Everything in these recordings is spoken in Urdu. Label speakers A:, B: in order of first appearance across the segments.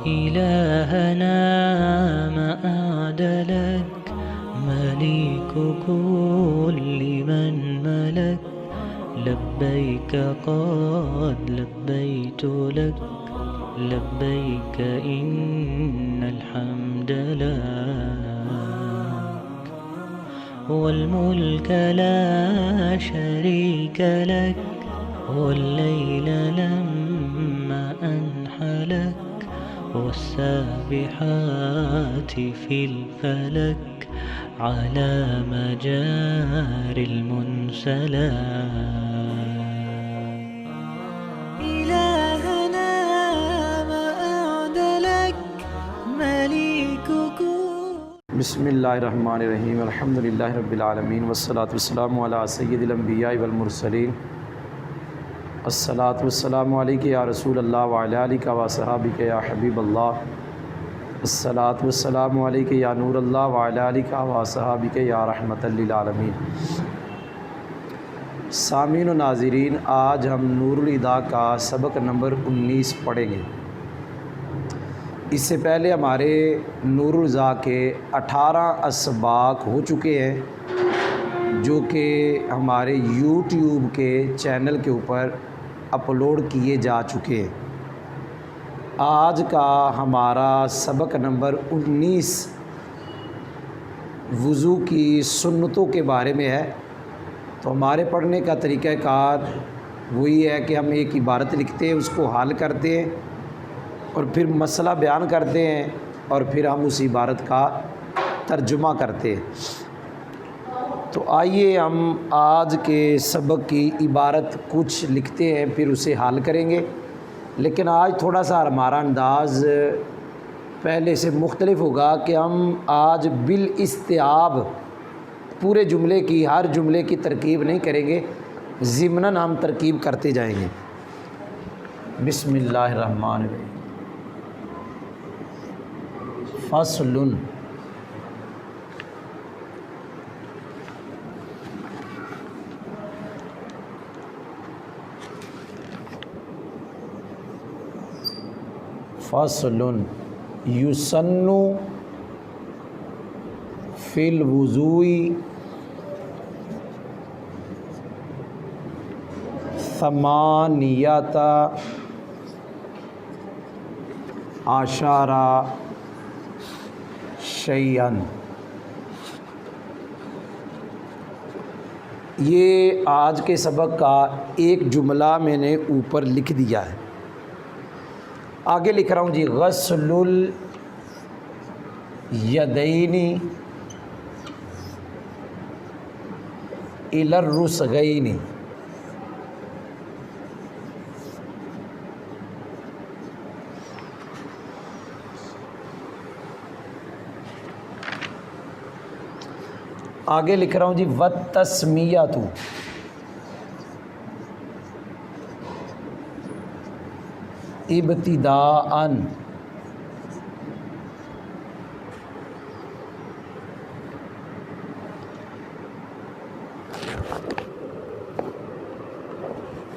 A: إلهنا ما أعدلك مليك كل من ملك لبيك قد لبيت لك لبيك إن الحمد لك والملك لا شريك لك والليل لما أنحلك والسابحات في الفلك على مجاري المنسلات إلهنا ما أعدلك مليكك.
B: بسم اللہ الرحمن الرحیم الحمدللہ رب العالمین والصلاة والسلام علی سید الانبیاء والمرسلین الصلاة والسلام علیک یا رسول اللہ وعلی آلک و صحابک یا حبیب اللہ الصلاة والسلام علیک یا نور اللہ وعلی آلک و صحابک یا رحمت للعالمین. سامعین و ناظرین، آج ہم نور الہدیٰ کا سبق نمبر 19 پڑھیں گے. اس سے پہلے ہمارے نور الہدیٰ کے 18 اسباق ہو چکے ہیں جو کہ ہمارے یوٹیوب کے چینل کے اوپر اپلوڈ کیے جا چکے ہیں. آج کا ہمارا سبق نمبر 19 وضو کی سنتوں کے بارے میں ہے. تو ہمارے پڑھنے کا طریقہ کار وہی ہے کہ ہم ایک عبارت لکھتے ہیں، اس کو حل کرتے ہیں اور پھر مسئلہ بیان کرتے ہیں اور پھر ہم اس عبارت کا ترجمہ کرتے ہیں. تو آئیے ہم آج کے سبق کی عبارت کچھ لکھتے ہیں پھر اسے حل کریں گے. لیکن آج تھوڑا سا ہمارا انداز پہلے سے مختلف ہوگا کہ ہم آج بالاستیعاب پورے جملے کی ہر جملے کی ترکیب نہیں کریں گے، ضمناً ہم ترکیب کرتے جائیں گے. بسم اللہ الرحمن الرحیم. فصل. فصل یسن فی الوضوء ثمانیۃ عشر شیئا. یہ آج کے سبق کا ایک جملہ میں نے اوپر لکھ دیا ہے. آگے لکھ رہا ہوں جی. غسل الیدین الی الرسغین. آگے لکھ رہا ہوں جی. والتسمیۃ ابتداءً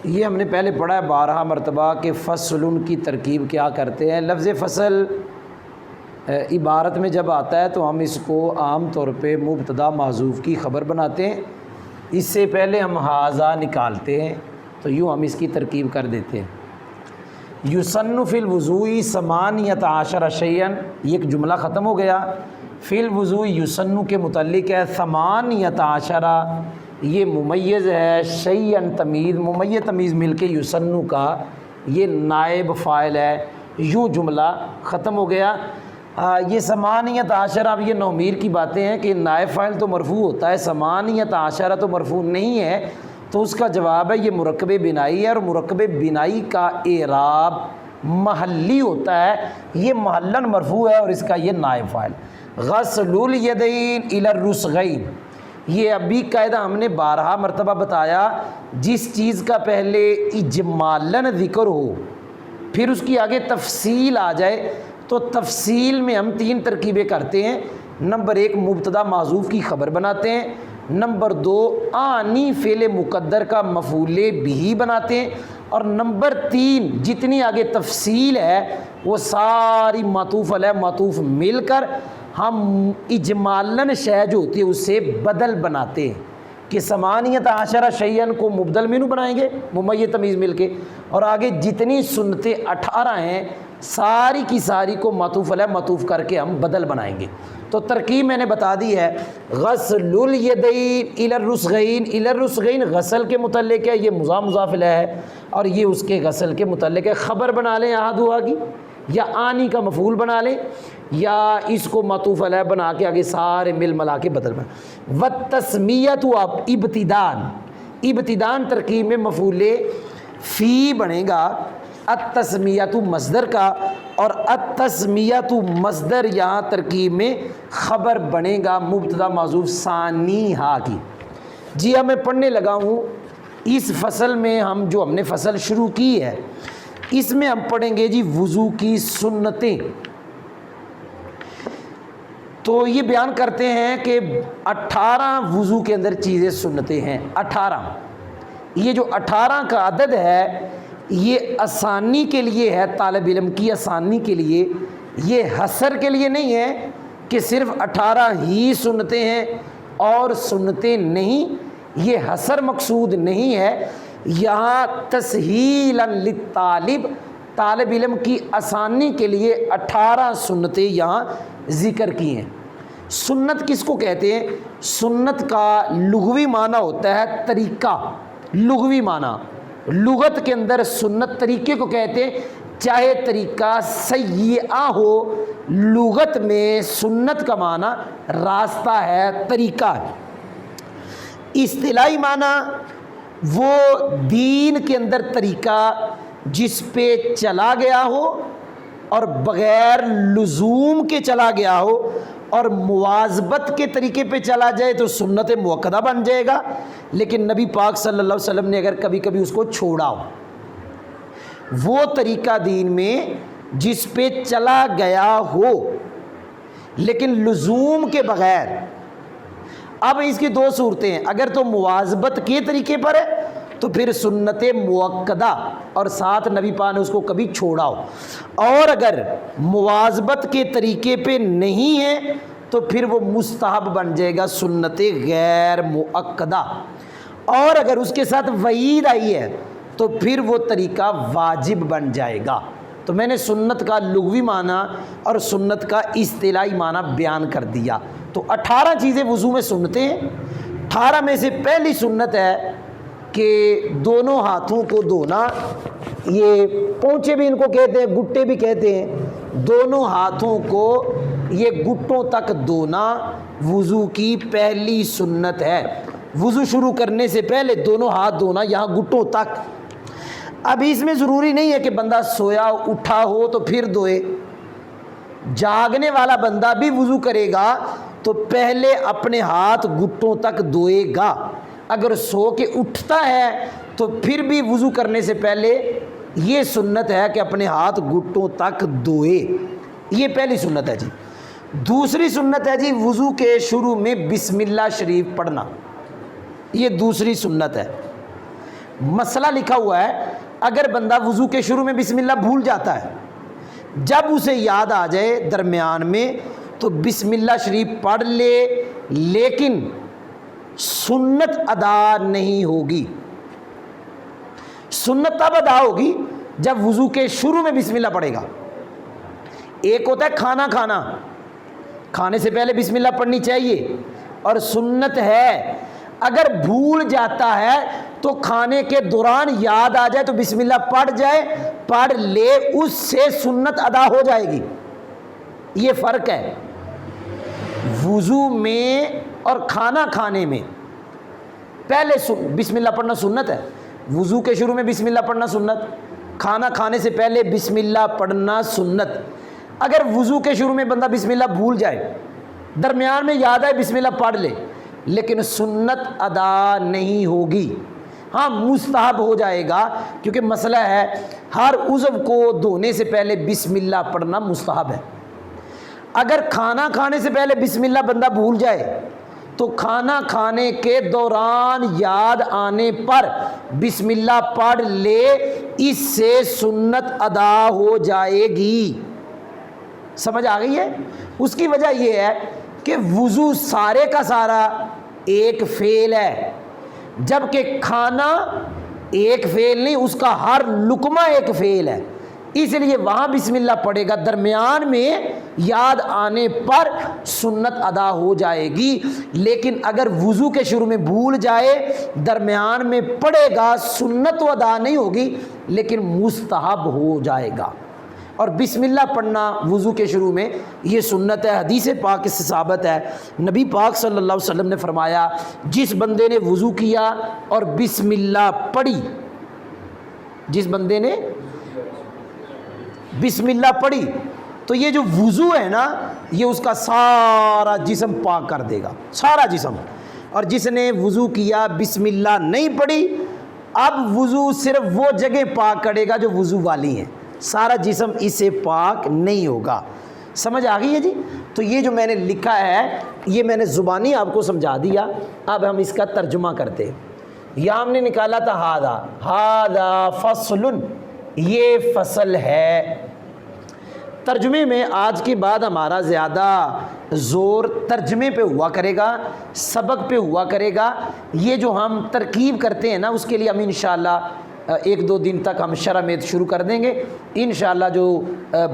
B: یہ ہم نے پہلے پڑھا ہے 12 مرتبہ کہ فصل کی ترکیب کیا کرتے ہیں. لفظ فصل عبارت میں جب آتا ہے تو ہم اس کو عام طور پہ مبتدا محذوف کی خبر بناتے ہیں. اس سے پہلے ہم حاذا نکالتے ہیں تو یوں ہم اس کی ترکیب کر دیتے ہیں. یسن فی الوضوء ثمانیۃ عشر شیئا، یہ ایک جملہ ختم ہو گیا. فی الوضوء یسن کے متعلق ہے. ثمانیۃ عشر یہ ممیز ہے. شیئا تمیز، ممیز تمیز مل کے یسن کا یہ نائب فاعل ہے. یوں جملہ ختم ہو گیا. یہ ثمانیۃ عشر، اب یہ نومیر کی باتیں ہیں کہ نائب فاعل تو مرفوع ہوتا ہے، ثمانیۃ عشر تو مرفوع نہیں ہے. تو اس کا جواب ہے یہ مرکب بنائی ہے، اور مرکب بنائی کا اعراب محلی ہوتا ہے. یہ محلاً مرفوع ہے اور اس کا یہ نائب فاعل. غسل الیدین الی الرسغین، یہ ابھی قاعدہ ہم نے 12 مرتبہ بتایا. جس چیز کا پہلے اجمالاً ذکر ہو پھر اس کی آگے تفصیل آ جائے تو تفصیل میں ہم 3 ترکیبیں کرتے ہیں. نمبر 1 مبتدا معذوف کی خبر بناتے ہیں. نمبر 2 آنی فعل مقدر کا مفعول بہ بناتے ہیں. اور نمبر 3 جتنی آگے تفصیل ہے وہ ساری معطوف علیہ معطوف مل کر ہم اجمالاً شے جو ہوتی ہے اس سے بدل بناتے ہیں کہ ثمانیۃ عشرہ شیئن کو مبدل منو بنائیں گے ممیز تمیز مل کے، اور آگے جتنی سنتیں 18 ہیں ساری کی ساری کو معطوف علیہ معطوف کر کے ہم بدل بنائیں گے۔ تو ترکیب میں نے بتا دی ہے، غسل الیدین الی الرسغین، الی الرسغین غسل کے متعلق ہے، یہ مضاف مضاف الیہ ہے، اور یہ اس کے غسل کے متعلق ہے۔ خبر بنا لیں احدھا کی، یا آنی کا مفعول بنا لیں، یا اس کو معطوف علیہ بنا کے آگے سارے مل ملا کے بدل بنا۔ والتسمیۃ ابتدان ترکیب میں مفعول فی بنے گا، التسمیۃ مصدر کا، اور التسمیۃ مصدر یہاں ترکیب میں خبر بنے گا مبتدا محذوف ثانیہا کی۔ جی اب میں پڑھنے لگا ہوں اس فصل میں، ہم نے فصل شروع کی ہے اس میں ہم پڑھیں گے جی وضو کی سنتیں۔ تو یہ بیان کرتے ہیں کہ 18 وضو کے اندر چیزیں سنتیں ہیں، 18۔ یہ جو 18 کا عدد ہے یہ آسانی کے لیے ہے، طالب علم کی آسانی کے لیے، یہ حصر کے لیے نہیں ہے کہ صرف 18 ہی سنتیں ہیں اور سنتیں نہیں، یہ حصر مقصود نہیں ہے، یہاں تسہیلا للطالب، طالب علم کی آسانی کے لیے 18 سنتیں یہاں ذکر کی ہیں۔ سنت کس کو کہتے ہیں؟ سنت کا لغوی معنی ہوتا ہے طریقہ، لغوی معنی، لغت کے اندر سنت طریقے کو کہتے ہیں، چاہے طریقہ سیئہ ہو، لغت میں سنت کا معنی راستہ ہے، طریقہ ہے۔ اصطلاحی معنی وہ دین کے اندر طریقہ جس پہ چلا گیا ہو اور بغیر لزوم کے چلا گیا ہو، اور مواظبت کے طریقے پہ چلا جائے تو سنت مؤکدہ بن جائے گا، لیکن نبی پاک صلی اللہ علیہ وسلم نے اگر کبھی کبھی اس کو چھوڑا ہو، وہ طریقہ دین میں جس پہ چلا گیا ہو لیکن لزوم کے بغیر۔ اب اس کی 2 صورتیں ہیں، اگر تو مواظبت کے طریقے پر ہے تو پھر سنت مؤکدہ اور ساتھ نبی پاک نے اس کو کبھی چھوڑا ہو، اور اگر مواظبت کے طریقے پہ نہیں ہے تو پھر وہ مستحب بن جائے گا، سنت غیر مؤکدہ، اور اگر اس کے ساتھ وعید آئی ہے تو پھر وہ طریقہ واجب بن جائے گا۔ تو میں نے سنت کا لغوی معنی اور سنت کا اصطلاحی معنی بیان کر دیا۔ تو 18 چیزیں وضو میں سنتیں ہیں۔ 18 میں سے پہلی سنت ہے کہ دونوں ہاتھوں کو دھونا، یہ پونچے بھی ان کو کہتے ہیں، گٹے بھی کہتے ہیں، دونوں ہاتھوں کو یہ گٹوں تک دھونا وضو کی پہلی سنت ہے۔ وضو شروع کرنے سے پہلے دونوں ہاتھ دھونا یہاں گٹوں تک۔ اب اس میں ضروری نہیں ہے کہ بندہ سویا اٹھا ہو تو پھر دھوئے، جاگنے والا بندہ بھی وضو کرے گا تو پہلے اپنے ہاتھ گٹوں تک دھوئے گا، اگر سو کے اٹھتا ہے تو پھر بھی وضو کرنے سے پہلے یہ سنت ہے کہ اپنے ہاتھ گٹوں تک دھوئے، یہ پہلی سنت ہے جی۔ دوسری سنت ہے جی وضو کے شروع میں بسم اللہ شریف پڑھنا، یہ دوسری سنت ہے۔ مسئلہ لکھا ہوا ہے، اگر بندہ وضو کے شروع میں بسم اللہ بھول جاتا ہے، جب اسے یاد آ جائے درمیان میں تو بسم اللہ شریف پڑھ لے، لیکن سنت ادا نہیں ہوگی۔ سنت تب ادا ہوگی جب وضو کے شروع میں بسم اللہ پڑھے گا۔ ایک ہوتا ہے کھانا کھانا، کھانے سے پہلے بسم اللہ پڑھنی چاہیے، اور سنت ہے اگر بھول جاتا ہے تو کھانے کے دوران یاد آ جائے تو بسم اللہ پڑھ جائے، پڑھ لے، اس سے سنت ادا ہو جائے گی۔ یہ فرق ہے وضو میں اور کھانا کھانے میں۔ پہلے بسم اللہ پڑھنا سنت ہے، وضو کے شروع میں بسم اللہ پڑھنا سنت، کھانا کھانے سے پہلے بسم اللہ پڑھنا سنت۔ اگر وضو کے شروع میں بندہ بسم اللہ بھول جائے، درمیان میں یاد آئے بسم اللہ پڑھ لے، لیکن سنت ادا نہیں ہوگی، ہاں مستحب ہو جائے گا، کیونکہ مسئلہ ہے ہر عضو کو دھونے سے پہلے بسم اللہ پڑھنا مستحب ہے۔ اگر کھانا کھانے سے پہلے بسم اللہ بندہ بھول جائے تو کھانا کھانے کے دوران یاد آنے پر بسم اللہ پڑھ لے، اس سے سنت ادا ہو جائے گی۔ سمجھ آ گئی ہے؟ اس کی وجہ یہ ہے کہ وضو سارے کا سارا ایک فعل ہے، جبکہ کھانا ایک فعل نہیں، اس کا ہر لقمہ ایک فعل ہے، اس لیے وہاں بسم اللہ پڑھے گا، درمیان میں یاد آنے پر سنت ادا ہو جائے گی۔ لیکن اگر وضو کے شروع میں بھول جائے، درمیان میں پڑھے گا، سنت و ادا نہیں ہوگی لیکن مستحب ہو جائے گا۔ اور بسم اللہ پڑھنا وضو کے شروع میں یہ سنت ہے، حدیث پاک سے ثابت ہے۔ نبی پاک صلی اللہ علیہ وسلم نے فرمایا، جس بندے نے وضو کیا اور بسم اللہ پڑھی، جس بندے نے بسم اللہ پڑھی تو یہ جو وضو ہے نا، یہ اس کا سارا جسم پاک کر دے گا، سارا جسم۔ اور جس نے وضو کیا بسم اللہ نہیں پڑھی، اب وضو صرف وہ جگہ پاک کرے گا جو وضو والی ہیں، سارا جسم اس سے پاک نہیں ہوگا۔ سمجھ آ گئی ہے جی؟ تو یہ جو میں نے لکھا ہے یہ میں نے زبانی آپ کو سمجھا دیا، اب ہم اس کا ترجمہ کرتے ہیں۔ یا ہم نے نکالا تھا ہاذا فصل، یہ فصل ہے۔ ترجمے میں آج کے بعد ہمارا زیادہ زور ترجمے پہ ہوا کرے گا، سبق پہ ہوا کرے گا۔ یہ جو ہم ترکیب کرتے ہیں نا، اس کے لیے ہم انشاءاللہ 1-2 دن تک ہم شرح میت شروع کر دیں گے انشاءاللہ۔ جو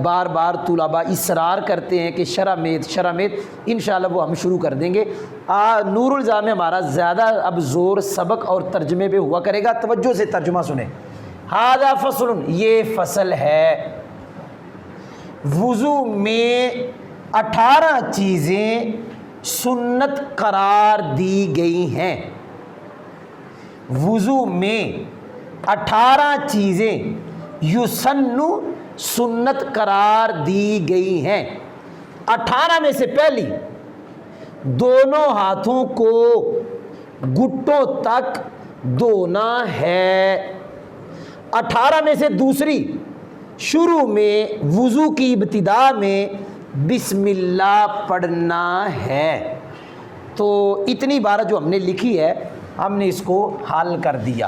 B: بار بار طلباء اصرار کرتے ہیں کہ شرح میت انشاءاللہ وہ ہم شروع کر دیں گے۔ نور الزا میں ہمارا زیادہ اب زور سبق اور ترجمے پہ ہوا کرے گا۔ توجہ سے ترجمہ سنیں۔ ھذا فصل، یہ فصل ہے۔ وضو میں 18 چیزیں سنت قرار دی گئی ہیں۔ وضو میں 18 چیزیں یسن سنت قرار دی گئی ہیں۔ 18 میں سے پہلی، دونوں ہاتھوں کو گھٹوں تک دھونا ہے۔ 18 میں سے دوسری، شروع میں وضو کی ابتدا میں بسم اللہ پڑھنا ہے۔ تو اتنی عبارت جو ہم نے لکھی ہے، ہم نے اس کو حل کر دیا۔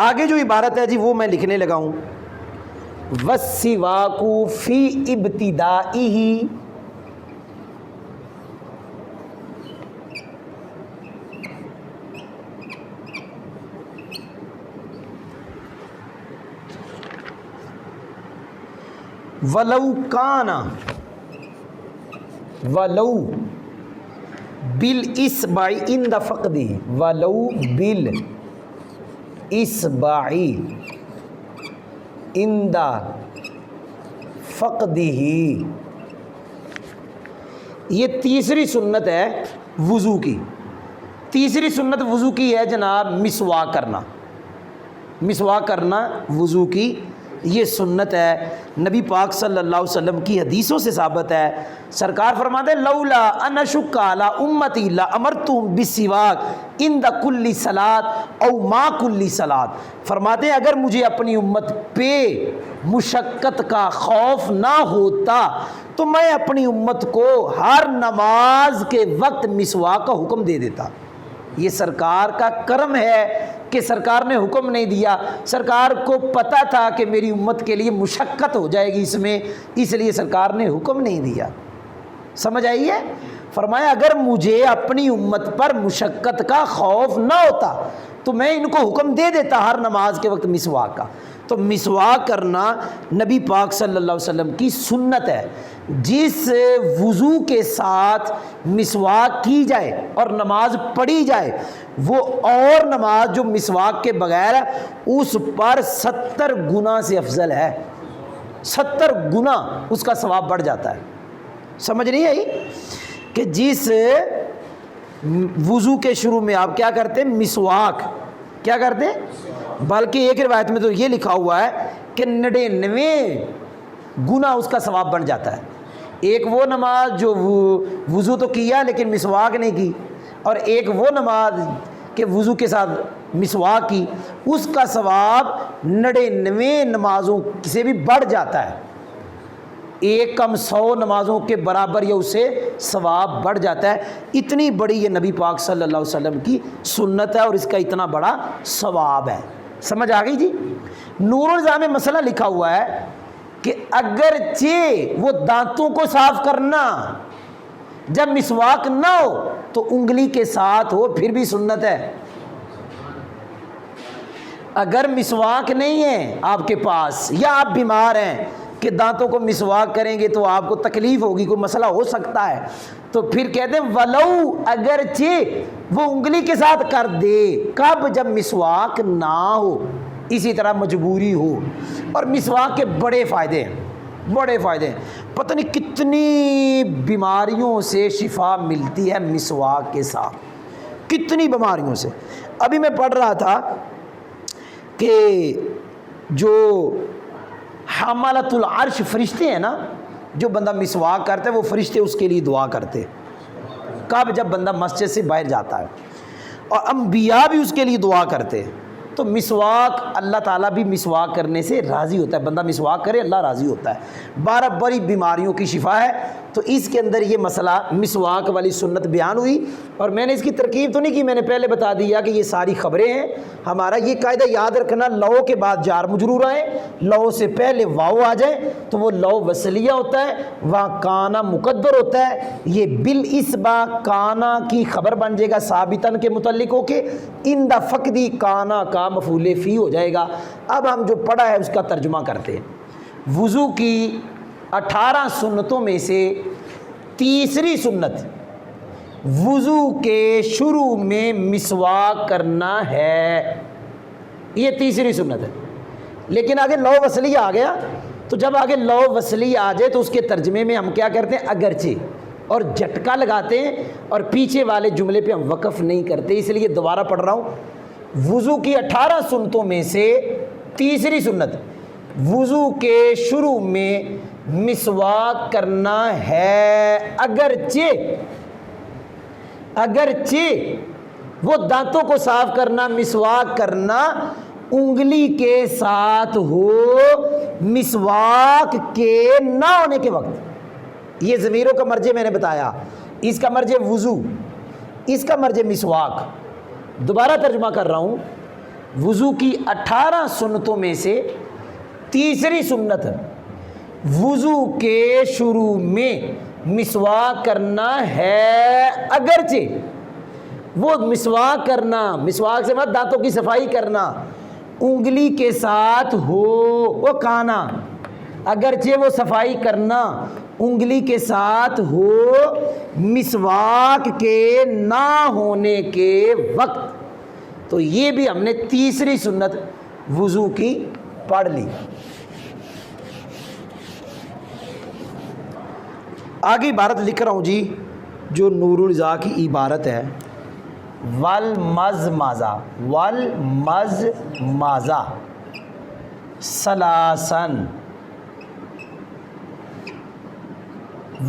B: آگے جو عبارت ہے جی وہ میں لکھنے لگا ہوں۔ وَالسِّوَاكُ فِي ابْتِدَائِهِ، وَلَوْ كَانَ وَلَوْ بِالْإِصْبَعِ عِنْدَ فَقْدِهِ، وَلَوْ بِالْإِصْبَعِ عِنْدَ فَقْدِهِ، یہ تیسری سنت ہے وضو کی۔ تیسری سنت وضو کی ہے جناب مسواک کرنا۔ مسواک کرنا وضو کی یہ سنت ہے، نبی پاک صلی اللہ علیہ وسلم کی حدیثوں سے ثابت ہے۔ سرکار فرماتے ہیں لولا ان اشق علی امتی لامرتهم بالسواک عند کل صلاۃ او ما کل صلاۃ، فرماتے ہیں اگر مجھے اپنی امت پہ مشقت کا خوف نہ ہوتا تو میں اپنی امت کو ہر نماز کے وقت مسواک کا حکم دے دیتا۔ یہ سرکار کا کرم ہے کہ سرکار نے حکم نہیں دیا، سرکار کو پتہ تھا کہ میری امت کے لیے مشقت ہو جائے گی اس میں، اس لیے سرکار نے حکم نہیں دیا۔ سمجھ آئی ہے؟ فرمایا اگر مجھے اپنی امت پر مشقت کا خوف نہ ہوتا تو میں ان کو حکم دے دیتا ہر نماز کے وقت مسواک کا۔ تو مسواک کرنا نبی پاک صلی اللہ علیہ وسلم کی سنت ہے۔ جس وضو کے ساتھ مسواک کی جائے اور نماز پڑھی جائے، وہ اور نماز جو مسواک کے بغیر ہے اس پر 70 گنا سے افضل ہے۔ 70 گنا اس کا ثواب بڑھ جاتا ہے۔ سمجھ نہیں آئی؟ کہ جس وضو کے شروع میں آپ کیا کرتے ہیں؟ مسواک کیا کرتے ہیں؟ بلکہ ایک روایت میں تو یہ لکھا ہوا ہے کہ 99 گنا اس کا ثواب بن جاتا ہے۔ ایک وہ نماز جو وضو تو کیا لیکن مسواک نہیں کی، اور ایک وہ نماز کہ وضو کے ساتھ مسواک کی، اس کا ثواب 99 نمازوں سے بھی بڑھ جاتا ہے۔ ایک کم 100 نمازوں کے برابر یا اس سے ثواب بڑھ جاتا ہے۔ اتنی بڑی یہ نبی پاک صلی اللہ علیہ وسلم کی سنت ہے اور اس کا اتنا بڑا ثواب ہے۔ سمجھ آ گئی جی؟ نور النظام میں مسئلہ لکھا ہوا ہے کہ اگرچہ وہ دانتوں کو صاف کرنا جب مسواک نہ ہو تو انگلی کے ساتھ ہو پھر بھی سنت ہے۔ اگر مسواک نہیں ہے آپ کے پاس یا آپ بیمار ہیں کہ دانتوں کو مسواک کریں گے تو آپ کو تکلیف ہوگی، کوئی مسئلہ ہو سکتا ہے، تو پھر کہتے ہیں ولو اگرچہ وہ انگلی کے ساتھ کر دے، کب؟ جب مسواک نہ ہو، اسی طرح مجبوری ہو۔ اور مسواک کے بڑے فائدے ہیں، بڑے فائدے ہیں، پتہ نہیں کتنی بیماریوں سے شفا ملتی ہے مسواک کے ساتھ، کتنی بیماریوں سے۔ ابھی میں پڑھ رہا تھا کہ جو حملۃ العرش فرشتے ہیں نا، جو بندہ مسواک کرتا ہے وہ فرشتے اس کے لیے دعا کرتے، کب؟ جب بندہ مسجد سے باہر جاتا ہے، اور انبیاء بھی اس کے لیے دعا کرتے۔ تو مسواک، اللہ تعالیٰ بھی مسواک کرنے سے راضی ہوتا ہے، بندہ مسواک کرے اللہ راضی ہوتا ہے، 12 بڑی بیماریوں کی شفا ہے۔ تو اس کے اندر یہ مسئلہ مسواک والی سنت بیان ہوئی، اور میں نے اس کی ترکیب تو نہیں کی، میں نے پہلے بتا دیا کہ یہ ساری خبریں ہیں۔ ہمارا یہ قاعدہ یاد رکھنا، لو کے بعد جار مجرور آئے، لو سے پہلے واو آ جائے تو وہ لو وصلیہ ہوتا ہے، وہاں کانا مقدر ہوتا ہے، یہ بالاسبا کانا کی خبر بن جائے گا ثابتن کے متعلق ہو کے، ان دا فقدی کانا کا مفعول فی ہو جائے گا۔ اب ہم جو پڑھا ہے اس کا ترجمہ کرتے ہیں۔ وضو کی 18 سنتوں میں سے تیسری سنت وضو کے شروع میں مسواک کرنا ہے، یہ تیسری سنت ہے۔ لیکن آگے لو وصلی آ گیا، تو جب آگے لو وصلی آ جائے تو اس کے ترجمے میں ہم کیا کرتے ہیں؟ اگرچہ، اور جھٹکا لگاتے ہیں، اور پیچھے والے جملے پہ ہم وقف نہیں کرتے، اس لیے دوبارہ پڑھ رہا ہوں۔ وضو کی 18 سنتوں میں سے تیسری سنت وضو کے شروع میں مسواک کرنا ہے، اگرچہ وہ دانتوں کو صاف کرنا، مسواک کرنا انگلی کے ساتھ ہو مسواک کے نہ ہونے کے وقت۔ یہ ضمیروں کا مرجع میں نے بتایا، اس کا مرجع وضو، اس کا مرجع مسواک۔ دوبارہ ترجمہ کر رہا ہوں، وضو کی 18 سنتوں میں سے تیسری سنت وضو کے شروع میں مسواک کرنا ہے، اگرچہ وہ مسواک کرنا، مسواک سے مراد دانتوں کی صفائی کرنا، انگلی کے ساتھ ہو، وہ کانا، اگرچہ وہ صفائی کرنا انگلی کے ساتھ ہو مسواک کے نہ ہونے کے وقت۔ تو یہ بھی ہم نے تیسری سنت وضو کی پڑھ لی۔ آگے عبارت لکھ رہا ہوں جی، جو نور الزا کی عبارت ہے، والمزمزہ، والمزمزہ سلاسن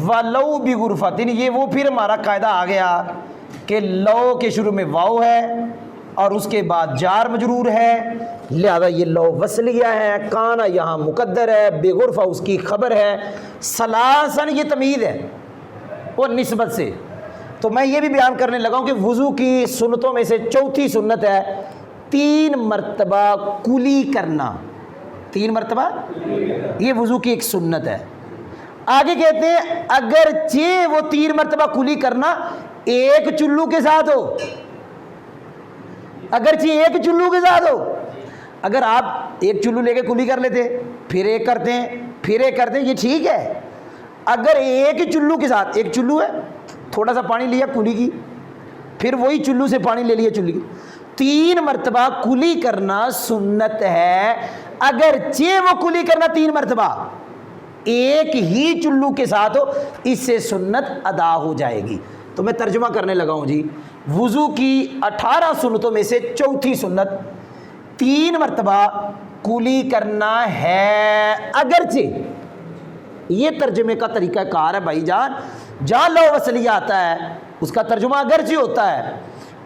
B: ولو بغرفتن، یہ وہ پھر ہمارا قاعدہ آ گیا کہ لو کے شروع میں واو ہے اور اس کے بعد جار مجرور ہے، لہذا یہ لو وصلیہ ہے، کانا یہاں مقدر ہے، بغرفہ اس کی خبر ہے، سلاسن یہ تمہید ہے وہ نسبت سے۔ تو میں یہ بھی بیان کرنے لگا ہوں کہ وضو کی سنتوں میں سے چوتھی سنت ہے 3 مرتبہ کلی کرنا، 3 مرتبہ، یہ وضو کی ایک سنت ہے۔ آگے کہتے ہیں اگرچہ وہ 3 مرتبہ کلی کرنا ایک چلو کے ساتھ ہو، اگرچہ ایک چلو کے ساتھ ہو۔ اگر آپ ایک چلو لے کے کلی کر لیتے، پھر ایک کرتے ہیں، پھر ایک کرتے ہیں، یہ ٹھیک ہے۔ اگر ایک چلو کے ساتھ، ایک چلو ہے، تھوڑا سا پانی لیا کلی کی، پھر وہی چلو سے پانی لے لیا چلو کی، 3 مرتبہ کلی کرنا سنت ہے، اگرچہ وہ کلی کرنا 3 مرتبہ ایک ہی چلو کے ساتھ ہو، اس سے سنت ادا ہو جائے گی۔ تو میں ترجمہ کرنے لگا ہوں جی، وضو کی 18 سنتوں میں سے چوتھی سنت 3 مرتبہ کلی کرنا ہے، اگرچہ، یہ ترجمے کا طریقہ کار ہے بھائی جان، جہاں لو وصلیہ آتا ہے اس کا ترجمہ اگرچہ ہوتا ہے،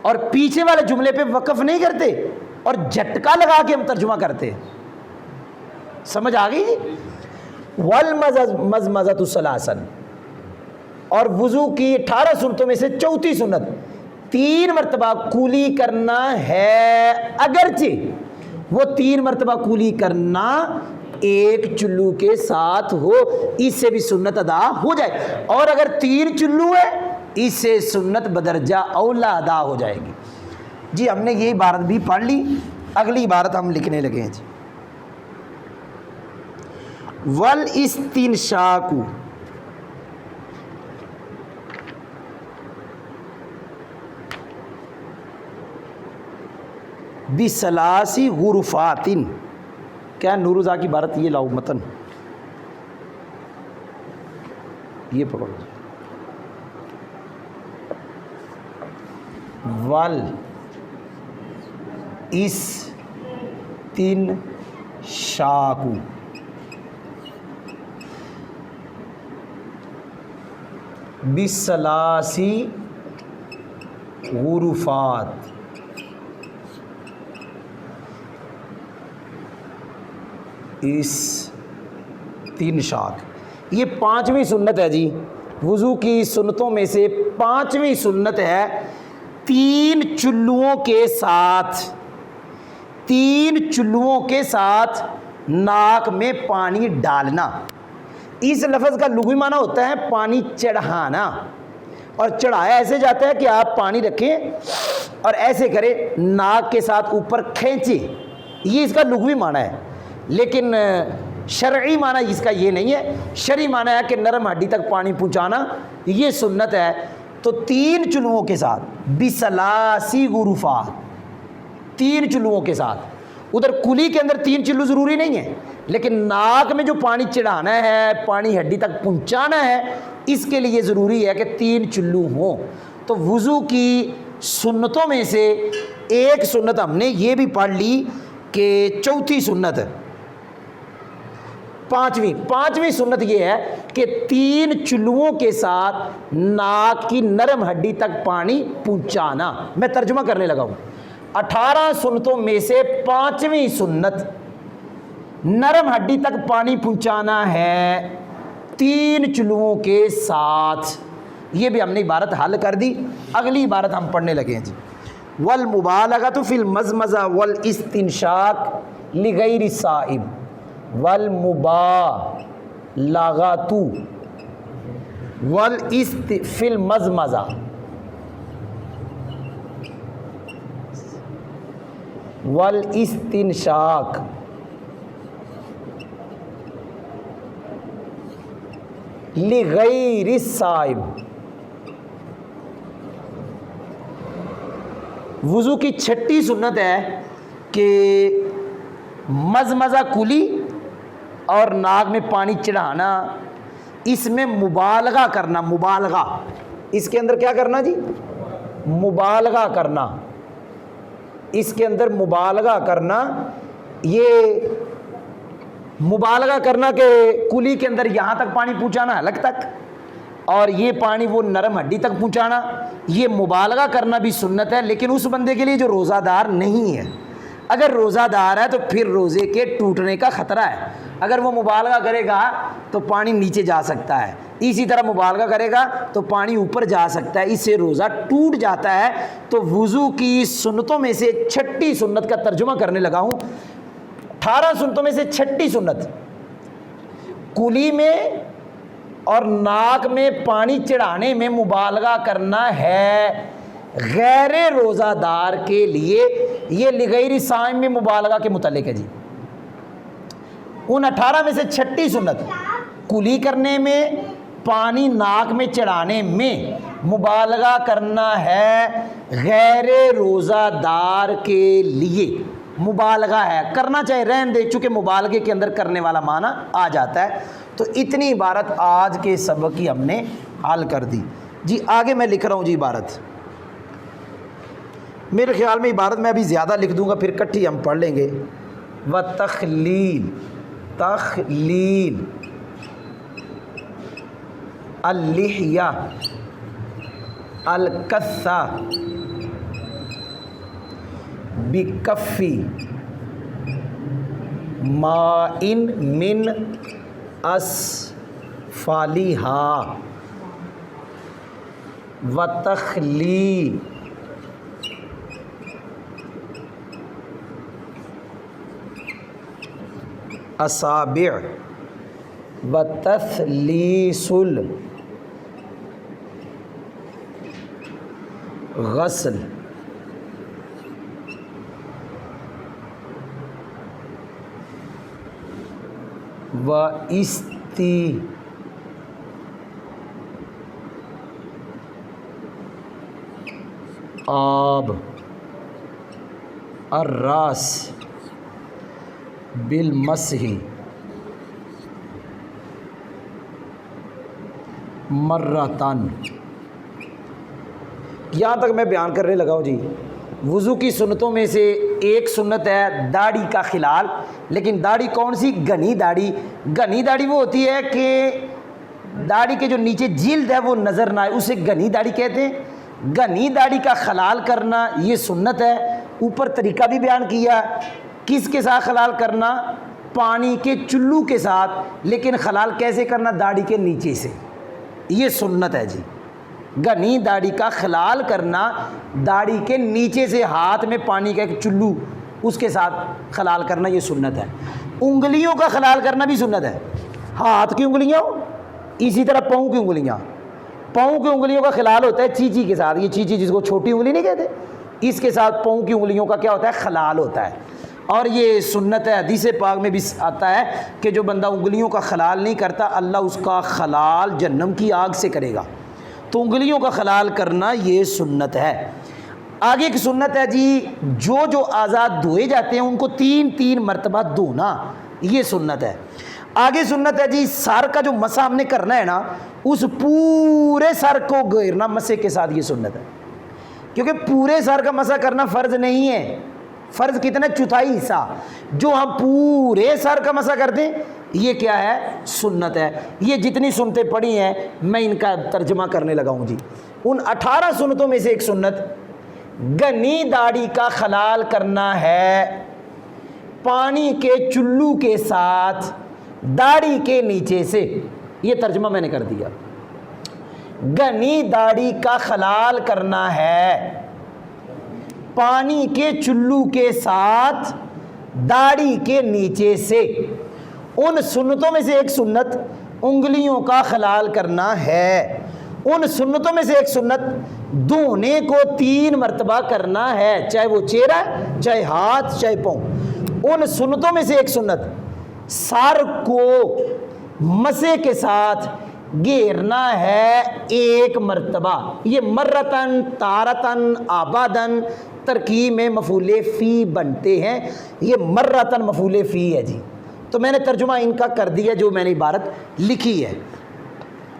B: اور پیچھے والے جملے پہ وقف نہیں کرتے اور جھٹکا لگا کے ہم ترجمہ کرتے۔ سمجھ آ گئی؟ والمزمزۃ ثلاثاً، اور وضو کی 18 سنتوں میں سے چوتھی سنت 3 مرتبہ کولی کرنا ہے، اگرچہ وہ 3 مرتبہ کولی کرنا ایک چلو کے ساتھ ہو، اس سے بھی سنت ادا ہو جائے، اور اگر 3 چلو ہے اس سے سنت بدرجہ اولا ادا ہو جائے گی۔ جی ہم نے یہ عبارت بھی پڑھ لی، اگلی عبارت ہم لکھنے لگے ہیں جی۔ والاستنشاق بثلاث غرفات، کیا نورزا کی عبارت یہ لاؤ متن، یہ پکڑو، والاستنشاق بثلاث غرفات، استنشاق یہ 5ویں سنت ہے جی، وضو کی سنتوں میں سے 5ویں سنت ہے 3 چلوؤں کے ساتھ، 3 چلوؤں کے ساتھ ناک میں پانی ڈالنا۔ اس لفظ کا لغوی معنی ہوتا ہے پانی چڑھانا، اور چڑھایا ایسے جاتا ہے کہ آپ پانی رکھیں اور ایسے کریں، ناک کے ساتھ اوپر کھینچیں، یہ اس کا لغوی معنی ہے، لیکن شرعی معنی اس کا یہ نہیں ہے۔ شرعی معنی ہے کہ نرم ہڈی تک پانی پہنچانا، یہ سنت ہے۔ تو 3 چلوؤں کے ساتھ بثلاث غرفات، 3 چلوؤں کے ساتھ، ادھر کلی کے اندر 3 چلو ضروری نہیں ہے، لیکن ناک میں جو پانی چڑھانا ہے، پانی ہڈی تک پہنچانا ہے، اس کے لیے ضروری ہے کہ 3 چلو ہوں۔ تو وضو کی سنتوں میں سے ایک سنت ہم نے یہ بھی پڑھ لی کہ چوتھی سنت، پانچویں سنت یہ ہے کہ 3 چلوؤں کے ساتھ ناک کی نرم ہڈی تک پانی پہنچانا۔ میں ترجمہ کرنے لگا ہوں، 18 سنتوں میں سے 5ویں سنت نرم ہڈی تک پانی پہنچانا ہے 3 چلوؤں کے ساتھ۔ یہ بھی ہم نے عبارت حل کر دی، اگلی عبارت ہم پڑھنے لگے ہیں جی۔ والمبالغۃ فی المزمزہ والاستنشاق لغیر الصائم، والمبالغۃ فی المزمزہ والاستنشاق لغیر الصائم، وضو کی 6ٹھی سنت ہے کہ مزمزہ کلی اور ناک میں پانی چڑھانا، اس میں مبالغہ کرنا، مبالغہ اس کے اندر کیا کرنا جی، مبالغہ کرنا، اس کے اندر مبالغہ کرنا، یہ مبالغہ کرنا کہ کلی کے اندر یہاں تک پانی پہنچانا حلق تک، اور یہ پانی وہ نرم ہڈی تک پہنچانا، یہ مبالغہ کرنا بھی سنت ہے، لیکن اس بندے کے لیے جو روزہ دار نہیں ہے۔ اگر روزہ دار ہے تو پھر روزے کے ٹوٹنے کا خطرہ ہے، اگر وہ مبالغہ کرے گا تو پانی نیچے جا سکتا ہے، اسی طرح مبالغہ کرے گا تو پانی اوپر جا سکتا ہے، اس سے روزہ ٹوٹ جاتا ہے۔ تو وضو کی سنتوں میں سے 6ٹھی سنت کا ترجمہ کرنے لگا ہوں، 18 سنتوں میں سے 6ٹھی سنت کلی میں اور ناک میں پانی چڑھانے میں مبالغہ کرنا ہے غیر روزہ دار کے لیے، یہ لغیر صائم میں مبالغہ کے متعلق ہے جی۔ ان 18 میں سے 6ٹھی سنت کلی کرنے میں، پانی ناک میں چڑھانے میں مبالغہ کرنا ہے غیر روزہ دار کے لیے، مبالغہ ہے، کرنا چاہے رہن دے، چونکہ مبالغے کے اندر کرنے والا معنی آ جاتا ہے۔ تو اتنی عبارت آج کے سبق کی ہم نے حل کر دی جی۔ آگے میں لکھ رہا ہوں جی عبارت، میرے خیال میں عبارت میں ابھی زیادہ لکھ دوں گا، پھر کٹھی ہم پڑھ لیں گے۔ وتخلیل، تخلیل اللحیہ الکثہ بکفی ماء من اسفالها وتخلی اصابع وتثلیث الغسل و استیعاب الراس بالمسح مرتان. یہاں تک میں بیان کرنے لگا ہوں جی. وضو کی سنتوں میں سے ایک سنت ہے داڑھی کا خلال. لیکن داڑھی کون سی؟ گھنی داڑھی. گھنی داڑھی وہ ہوتی ہے کہ داڑھی کے جو نیچے جلد ہے وہ نظر نہ آئے, اسے گھنی داڑھی کہتے ہیں. گھنی داڑھی کا خلال کرنا یہ سنت ہے. اوپر طریقہ بھی بیان کیا. کس کے ساتھ خلال کرنا؟ پانی کے چلو کے ساتھ. لیکن خلال کیسے کرنا؟ داڑھی کے نیچے سے. یہ سنت ہے جی. گھنی داڑھی کا خلال کرنا, داڑھی کے نیچے سے ہاتھ میں پانی کا ایک چلو اس کے ساتھ خلال کرنا, یہ سنت ہے. انگلیوں کا خلال کرنا بھی سنت ہے. ہاتھ کی انگلیاں, اسی طرح پاؤں کی انگلیاں. پاؤں کی انگلیوں کا خلال ہوتا ہے چیچی کے ساتھ. یہ چیچی جس کو چھوٹی انگلی نہیں کہتے, اس کے ساتھ پاؤں کی انگلیوں کا کیا ہوتا ہے؟ خلال ہوتا ہے. اور یہ سنت ہے. حدیث پاک میں بھی آتا ہے کہ جو بندہ انگلیوں کا خلال نہیں کرتا اللہ اس کا خلال جہنم کی آگ سے کرے گا. تو انگلیوں کا خلال کرنا یہ سنت ہے. آگے ایک سنت ہے جی, جو آزاد دھوئے جاتے ہیں ان کو 3 مرتبہ دھونا, یہ سنت ہے. آگے سنت ہے جی سر کا جو مسح ہم نے کرنا ہے نا, اس پورے سر کو گھیرنا مسح کے ساتھ, یہ سنت ہے. کیونکہ پورے سر کا مسح کرنا فرض نہیں ہے. فرض کتنا؟ 1/4 حصہ. جو ہم پورے سر کا مسح کرتے ہیں یہ کیا ہے؟ سنت ہے. یہ جتنی سنتیں پڑھی ہیں میں ان کا ترجمہ کرنے لگا ہوں جی. ان 18 سنتوں میں سے ایک سنت گھنی داڑھی کا خلال کرنا ہے پانی کے چلو کے ساتھ داڑھی کے نیچے سے. یہ ترجمہ میں نے کر دیا. گھنی داڑھی کا خلال کرنا ہے پانی کے چلو کے ساتھ داڑھی کے نیچے سے. ان سنتوں میں سے ایک سنت انگلیوں کا خلال کرنا ہے. ان سنتوں میں سے ایک سنت دھونے کو 3 مرتبہ کرنا ہے, چاہے وہ چہرہ, چاہے ہاتھ, چاہے پاؤں. ان سنتوں میں سے ایک سنت سر کو مسح کے ساتھ گھیرنا ہے 1 مرتبہ. یہ مرتن, تارتن, آبادن ترکیب میں مفعول فی بنتے ہیں. یہ مرتن مفعول فی ہے جی. تو میں نے ترجمہ ان کا کر دیا جو میں نے عبارت لکھی ہے.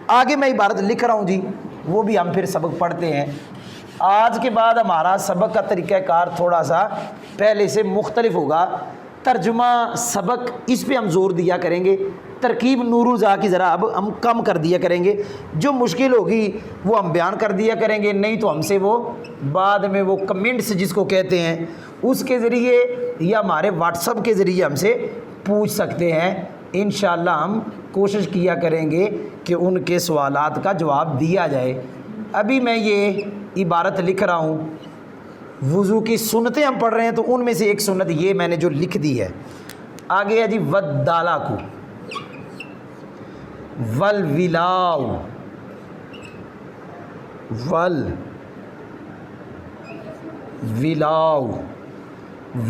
B: آگے میں عبارت لکھ رہا ہوں جی, وہ بھی ہم پھر سبق پڑھتے ہیں. آج کے بعد ہمارا سبق کا طریقہ کار تھوڑا سا پہلے سے مختلف ہوگا. ترجمہ سبق اس پہ ہم زور دیا کریں گے. ترکیب نور الزا کی ذرا اب ہم کم کر دیا کریں گے. جو مشکل ہوگی وہ ہم بیان کر دیا کریں گے, نہیں تو ہم سے وہ بعد میں وہ کمنٹس جس کو کہتے ہیں اس کے ذریعے یا ہمارے واٹس ایپ کے ذریعے ہم سے پوچھ سکتے ہیں. انشاءاللہ ہم کوشش کیا کریں گے کہ ان کے سوالات کا جواب دیا جائے. ابھی میں یہ عبارت لکھ رہا ہوں, وضو کی سنتیں ہم پڑھ رہے ہیں, تو ان میں سے ایک سنت یہ میں نے جو لکھ دی ہے. آگے ہے جی ودالاکو والولاؤ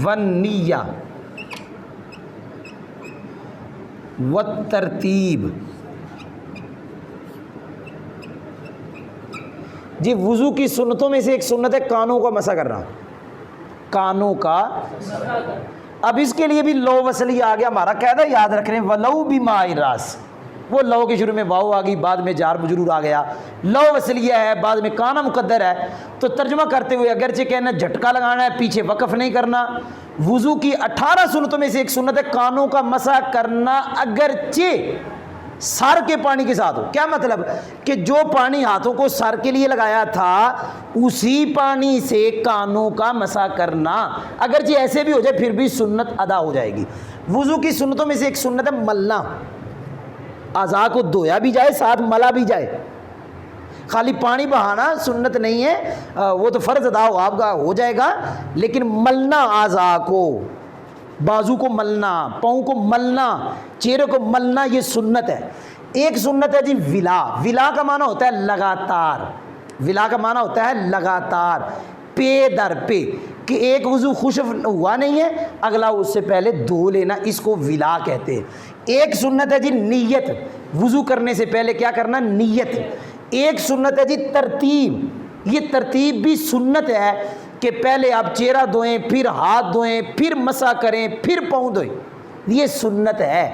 B: والنیہ والترتیب. جی وضو کی سنتوں میں سے ایک سنت ہے کانوں کا مسح کرنا. کانوں کا, اب اس کے لیے بھی لو وصلی آ گیا. ہمارا قاعدہ یاد رکھ رہے ہیں ولو بماء الراس. وہ لو کے شروع میں واو آ گئی, بعد میں جار مجرور آ گیا. لو وصلیہ ہے, بعد میں کانا مقدر ہے. تو ترجمہ کرتے ہوئے اگرچہ کہنا جھٹکا لگانا ہے, پیچھے وقف نہیں کرنا. وضو کی 18 سنتوں میں سے ایک سنت ہے کانوں کا مسح کرنا اگرچہ سر کے پانی کے ساتھ ہو. کیا مطلب؟ کہ جو پانی ہاتھوں کو سر کے لیے لگایا تھا اسی پانی سے کانوں کا مسح کرنا, اگرچہ ایسے بھی ہو جائے پھر بھی سنت ادا ہو جائے گی. وضو کی سنتوں میں سے ایک سنت ہے ملنا. اعضاء کو دھویا بھی جائے ساتھ ملا بھی جائے. خالی پانی بہانا سنت نہیں ہے، وہ تو فرض ادا ہو آپ کا ہو جائے گا، لیکن ملنا اعضاء کو، بازو کو ملنا، پاؤں کو ملنا، چہرے کو ملنا، یہ سنت ہے. ایک سنت ہے جی ولا. ولا کا معنی ہوتا ہے لگاتار. ولا کا معنی ہوتا ہے لگاتار، پے در پے، کہ ایک وضو خشک ہوا نہیں ہے اگلا اس سے پہلے دھو لینا، اس کو ولا کہتے ہیں. ایک سنت ہے جی نیت، وضو کرنے سے پہلے کیا کرنا؟ نیت. ایک سنت ہے جی ترتیب. یہ ترتیب بھی سنت ہے کہ پہلے آپ چہرہ دھوئیں، پھر ہاتھ دھوئیں، پھر مسح کریں، پھر پاؤں دھوئیں. یہ سنت ہے.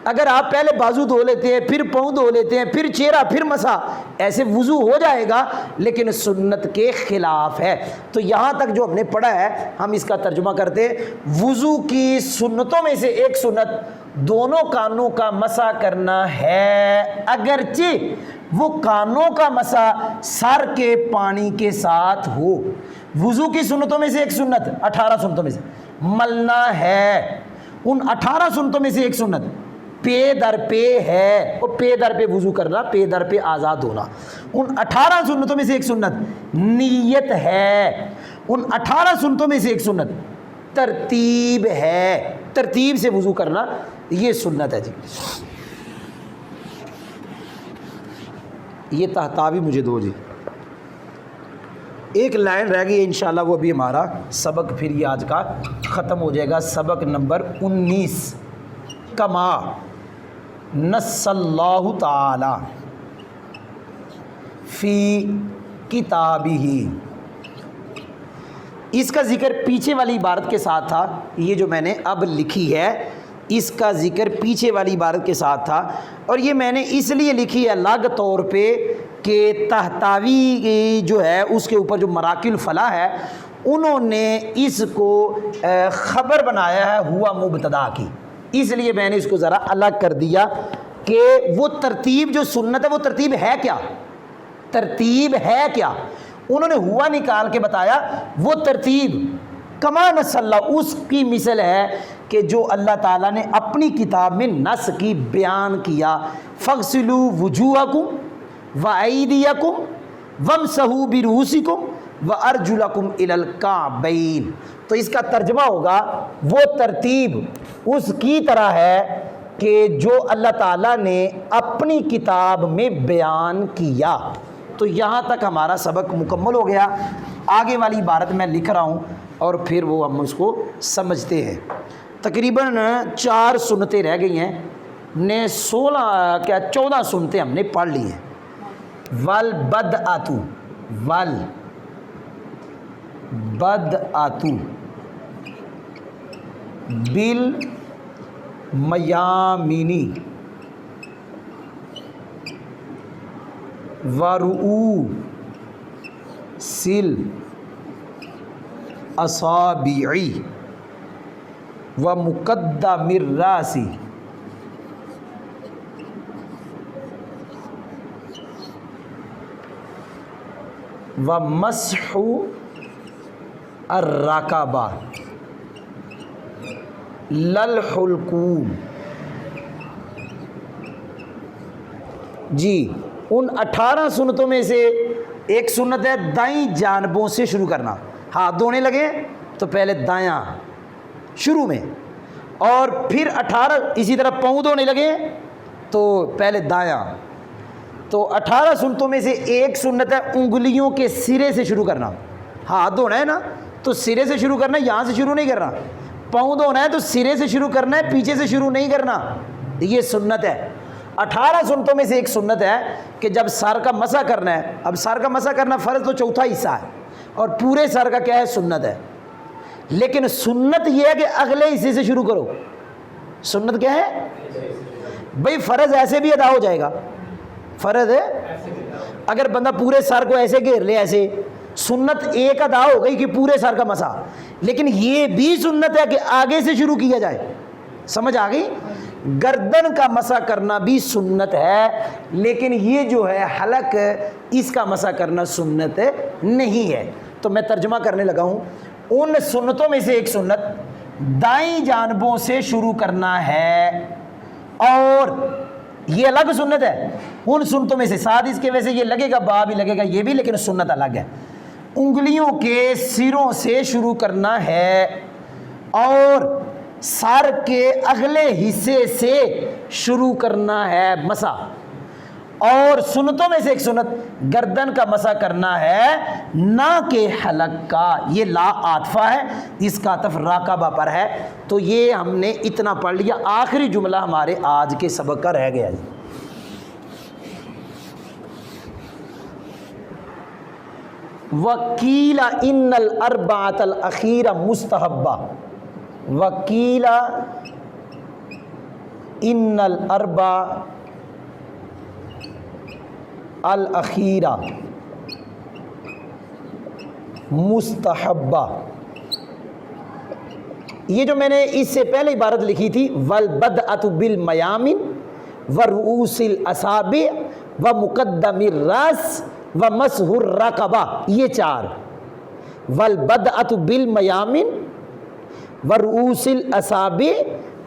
B: اگر آپ پہلے بازو دھو لیتے ہیں، پھر پاؤں دھو لیتے ہیں، پھر چہرہ، پھر مسح، ایسے وضو ہو جائے گا لیکن سنت کے خلاف ہے. تو یہاں تک جو ہم نے پڑھا ہے ہم اس کا ترجمہ کرتے ہیں. وضو کی سنتوں میں سے ایک سنت دونوں کانوں کا مسح کرنا ہے، اگرچہ وہ کانوں کا مسح سر کے پانی کے ساتھ ہو. وضو کی سنتوں میں سے ایک سنت، 18 سنتوں میں سے ملنا ہے. ان 18 سنتوں میں سے ایک سنت پے در پے ہے، وہ پے در پے وضو کرنا، پے در پے آزاد ہونا. ان 18 سنتوں میں سے ایک سنت نیت ہے. ان 18 سنتوں میں سے ایک سنت ترتیب ہے، ترتیب سے وضو کرنا، یہ سنت ہے جی. یہ تحتاوی مجھے دو جی. ایک لائن رہ گئی ہے انشاءاللہ، وہ بھی ہمارا سبق پھر یہ آج کا ختم ہو جائے گا. سبق نمبر 19. کما نص اللہ تعالی فی کتابہ. اس کا ذکر پیچھے والی عبارت کے ساتھ تھا. یہ جو میں نے اب لکھی ہے اس کا ذکر پیچھے والی عبارت کے ساتھ تھا، اور یہ میں نے اس لیے لکھی ہے الگ طور پہ کہ تحتاوی جو ہے اس کے اوپر جو مراکل الفلاح ہے انہوں نے اس کو خبر بنایا ہے ہوا مبتدا کی، اس لیے میں نے اس کو ذرا الگ کر دیا کہ وہ ترتیب جو سنت ہے وہ ترتیب ہے کیا، ترتیب ہے کیا. انہوں نے ہوا نکال کے بتایا وہ ترتیب کما نص اللہ، اس کی مثل ہے کہ جو اللہ تعالیٰ نے اپنی کتاب میں نص کی بیان کیا. فاغسلوا وجوہکم وایدیکم وامسحوا برؤوسکم وارجلکم الی الکعبین. تو اس کا ترجمہ ہوگا وہ ترتیب اس کی طرح ہے کہ جو اللہ تعالیٰ نے اپنی کتاب میں بیان کیا. تو یہاں تک ہمارا سبق مکمل ہو گیا. آگے والی عبارت میں لکھ رہا ہوں اور پھر وہ ہم اس کو سمجھتے ہیں. تقریباً 4 سنتیں رہ گئی ہیں، نے 14 سنتیں ہم نے پڑھ لی ہیں. والبدعۃ، والبدعۃ بالمیامین ورؤوس الاصابع ومقدم الراس ومسح الرکبہ للحلقوم. جی ان 18 سنتوں میں سے ایک سنت ہے دائیں جانبوں سے شروع کرنا. ہاتھ دھونے لگے تو پہلے دایاں شروع میں، اور پھر 18 اسی طرح پاؤں دھونے لگے تو پہلے دایاں. تو 18 سنتوں میں سے ایک سنت ہے انگلیوں کے سرے سے شروع کرنا. ہاتھ دھونا ہے نا تو سرے سے شروع کرنا ہے، یہاں سے شروع نہیں کرنا. پاؤں دھونا ہے تو سرے سے شروع کرنا ہے، پیچھے سے شروع نہیں کرنا. یہ سنت ہے. 18 سنتوں میں سے ایک سنت ہے کہ جب سر کا مسح کرنا ہے، اب سر کا مسح کرنا فرض تو چوتھا حصہ ہے اور پورے سر کا کیا ہے؟ سنت ہے. لیکن سنت یہ ہے کہ اگلے حصے سے شروع کرو. سنت کیا ہے بھئی؟ فرض ایسے بھی ادا ہو جائے گا. فرض ہے اگر بندہ پورے سر کو ایسے گھیر لے، ایسے سنت ایک ادا ہو گئی کہ پورے سر کا مسح. لیکن یہ بھی سنت ہے کہ آگے سے شروع کیا جائے. سمجھ آ گئی؟ گردن کا مسح کرنا بھی سنت ہے، لیکن یہ جو ہے حلق اس کا مسح کرنا سنت نہیں ہے. تو میں ترجمہ کرنے لگا ہوں. ان سنتوں میں سے ایک سنت دائیں جانبوں سے شروع کرنا ہے، اور یہ الگ سنت ہے ان سنتوں میں سے. ساتھ اس کے ویسے یہ لگے گا با بھی لگے گا یہ بھی, لیکن سنت الگ ہے. انگلیوں کے سروں سے شروع کرنا ہے اور سر کے اگلے حصے سے شروع کرنا ہے مسح. اور سنتوں میں سے ایک سنت گردن کا مسح کرنا ہے, نہ کہ حلق کا. یہ لا عاطفہ ہے, اس کا عطف راقبہ پر ہے. تو یہ ہم نے اتنا پڑھ لیا. آخری جملہ ہمارے آج کے سبق کا رہ گیا جی. وکیل ان الاربعۃ الاخیرہ مستحبہ. وکیل ان الاربع الاخیرہ مستحبہ. یہ جو میں نے اس سے پہلے عبارت لکھی تھی والبدءۃ بالمیامن ورؤوس الاصابع ومقدم الراس ومسح الرقبہ, یہ چار. والبدءۃ بالمیامن ورؤوس الاصابع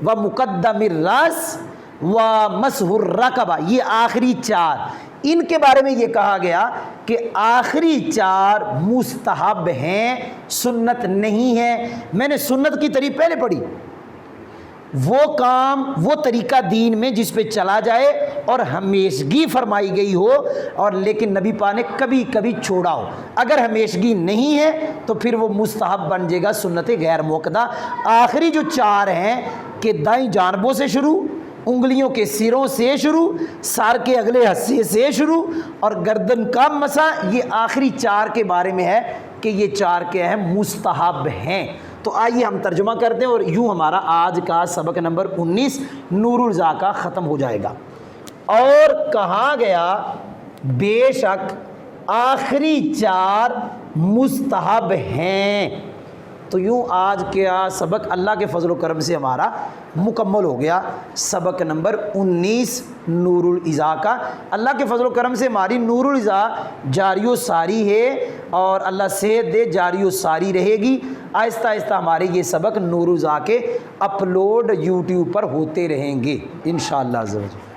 B: ومقدم الراس ومسح الرقبہ, یہ آخری چار. ان کے بارے میں یہ کہا گیا کہ آخری چار مستحب ہیں, سنت نہیں ہے. میں نے سنت کی تعریف پہلے پڑھی, وہ کام وہ طریقہ دین میں جس پہ چلا جائے اور ہمیشگی فرمائی گئی ہو, اور لیکن نبی پاک نے کبھی کبھی چھوڑا ہو. اگر ہمیشگی نہیں ہے تو پھر وہ مستحب بن جائے گا, سنت غیر موقدہ. آخری جو چار ہیں کہ دائیں جانبوں سے شروع, انگلیوں کے سروں سے شروع, سر کے اگلے حصے سے شروع اور گردن کا مسح, یہ آخری چار کے بارے میں ہے کہ یہ چار کیا ہیں, مستحب ہیں. تو آئیے ہم ترجمہ کرتے ہیں اور یوں ہمارا آج کا سبق نمبر 19 نور الذاکا ختم ہو جائے گا. اور کہا گیا بے شک آخری چار مستحب ہیں. تو یوں آج کا سبق اللہ کے فضل و کرم سے ہمارا مکمل ہو گیا. سبق نمبر 19 نور العزا کا. اللہ کے فضل و کرم سے ہماری نور العزا جاری و ساری ہے اور اللہ صحت دے جاری و ساری رہے گی. آہستہ آہستہ ہمارے یہ سبق نور العزا کے اپلوڈ یوٹیوب پر ہوتے رہیں گے انشاءاللہ عز و جل.